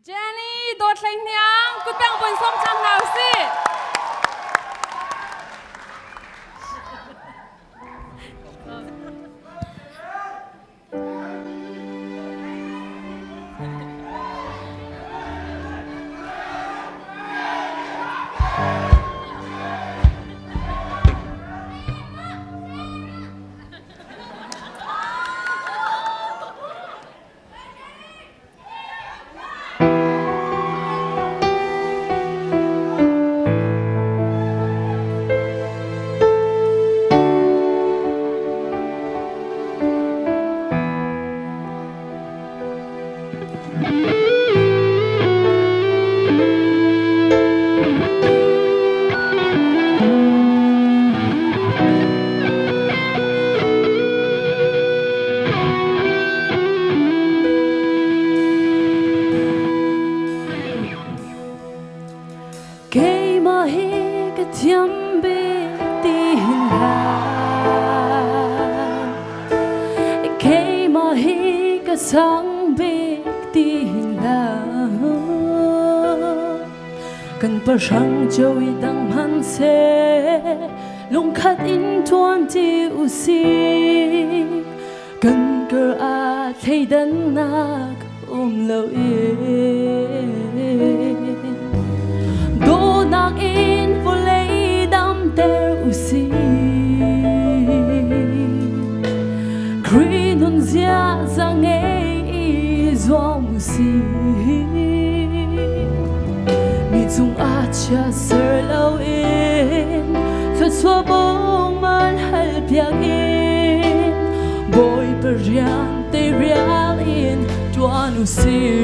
Jenny đột lên nhang, cứ tăng buồn xóm trăm nào xí. Kay mahigit yung bitihin ka, kay mahigit sang bitihin ka. Cần bờ răng trôi đằng hắn sẽ lung khát in tuan tiêu si. Cần cơ a thấy đấng nạc lâu yên. Đô nạc in vô lấy đam tèo si. Kri nun zia ra nghe doa mu si. Mi dung a cha sir lâu in. Thuật xua bông man hal piak in. Boy per rian te real in tuan u si.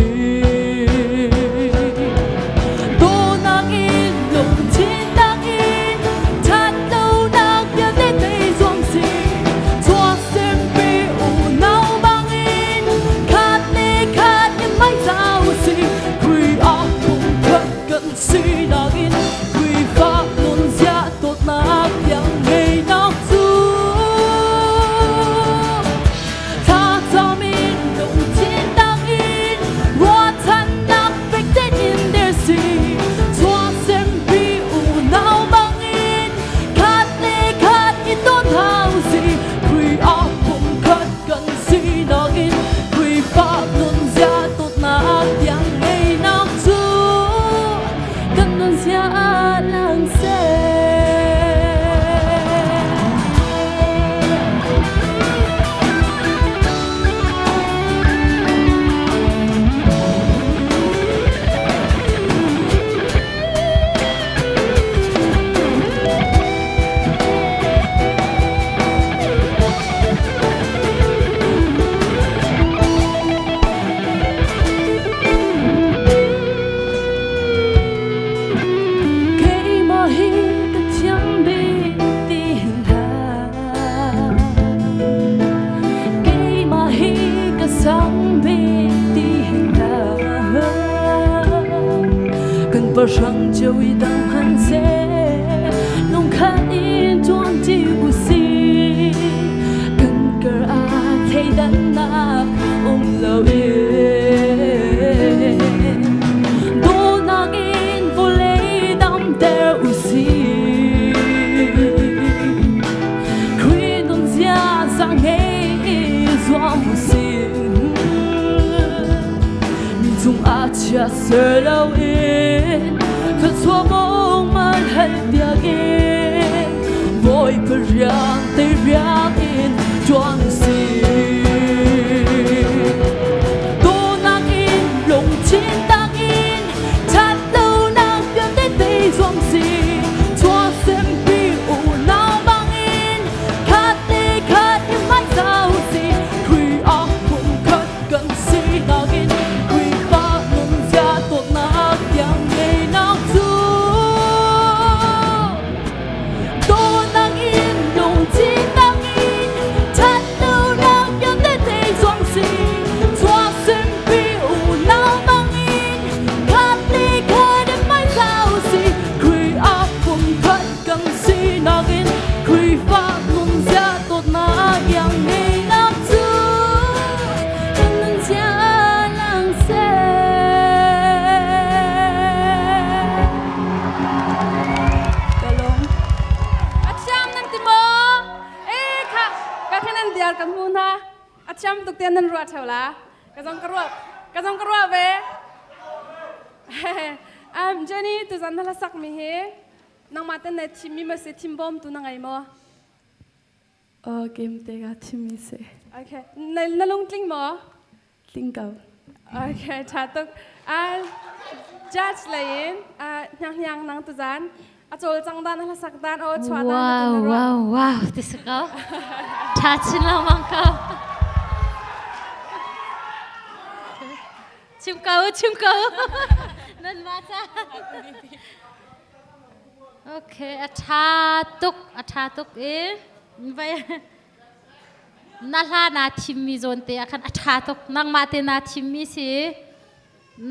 Bờ răng trôi đằng hắn sẽ nông khát in tuan tiêu si. Cần cơ a thấy đấng nạc lâu yên. Đô nạc in vô lấy đam tèo si. Kri nun zia ra nghe doa mu si. Mi dung a cha sir lâu yên. Thật xua bông man hal piak in. Boy per rian te rian in tuan si. Đô nạc in lung chín tang in. Thật lâu nạc pian te te doang si. Tua xem pi u nào bang in. Khát te khát in mai sao si. Kri a cũng khát gần si nạc in. Kri pa nun zia tuột nạc yang nghe nạc. Đô nạc in lung chín tang in. กันนั่นรัวเท่าละกระจงกระรัวเว้เจนี่ตุจันทร์ละสักมีเฮนังมาเต้นในทีมมีมาเสียทีมบอมตัวนังไงมั้ง เกมเตะกับทีมเส โอเคในลงกลิ้งมั้ง ลิงเก่า โอเคชาตุกจัดเลยยังนังตุจันโจลจังดานละสักดานโอ้ชวาดาน ว้าวที่สุดก็ชาชินเรามังก็ชิมเกานั่นมาจ้าโอเคอาชาตุกไปนาลานาทิมมีโซนเตะคันอาชาตุกนังมาเตนาทิมมีสิ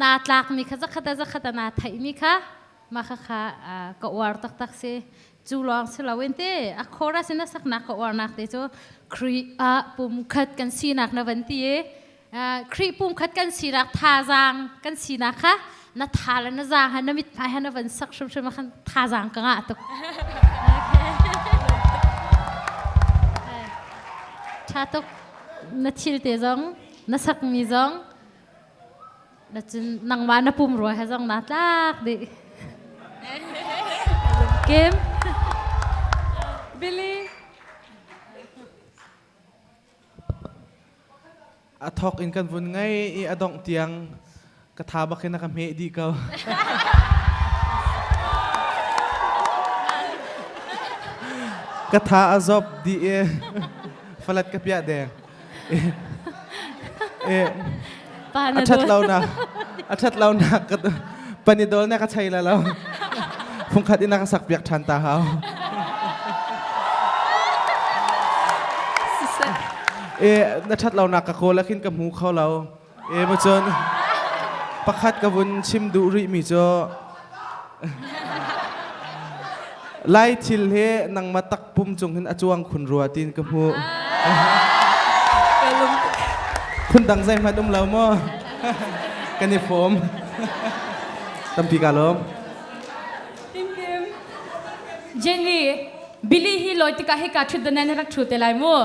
นาตลักมีข้าจะขัดนาไทยมีค่ะมาค่ะก็วาร์ตักสิจูลองสิลาเวนเตอะโคราสินะสักนักก็วาร์นักเตจูครีปุ่มขัดกันสีนักนะวันที่ครีปุ่มขัดกันสีนักท่าจางกันสีนักค่ะนัทาและนัจางฮันนมิดไปฮันนวันสักชุมมาคันท่าจางกังอ่ะตุกชาตุกนัดชิลเตจงนัดสักมีจงนัดจนนังมานับปุ่มรัวให้จงนัดลักดิเกมบิลลี่ทอกอินกันวุ่นไงอดองเตียงกระทาบักเห็นนักเมดีเกากระทาอาซอบดีฟลัดกับยาแดงอาชัดเรานะกับปนิดอลเนี่ยก็ใช่แล้ว ฟงขัดอินักสักเปียกทันตาเขานัชัดเราหนักกับโคแล้วขึ้นกับหูเขาเรามาจนประคัดกับวุนชิมดูริมีจอไล่ทิลเฮนังมาตักปุ่มจงเห็นอจวงขุนรัวตีนกับหูคุณดังใจมาดุมเรามั่วกันในโฟมตั้มปีกาลมเจนนี่บิลลี่ฮีลอยติกาให้การชุดนั้นให้รักชุดแต่ไรมั่ว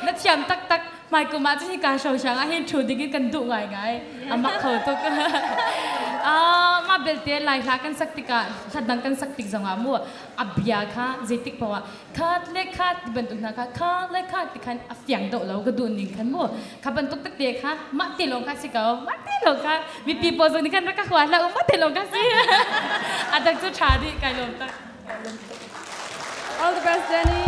นัดเชียมตักไม่กูมาจะให้การโชว์ช่างให้ชุดดิ้งกันดุไงอามาเขาตุกมาเบลเตียไล่ลากันสักติกาขัดดังกันสักติกจังหวะมั่วอับยาค่ะเจติกเพราะว่าขัดเล็กขัดบรรทุกนะคะขัดเล็กขัดติคันเฟียงโดดแล้วก็ดูนิ่งขันมั่วขับบรรทุกตักเดียค่ะมาตีลงค่ะสิเกามาตีลงค่ะมีปีโป้ส่วนนี้กันรักขวานแล้วมาตีลงค่ะสิอาดังจุดชาดีไกลลมตัก All the best Jenny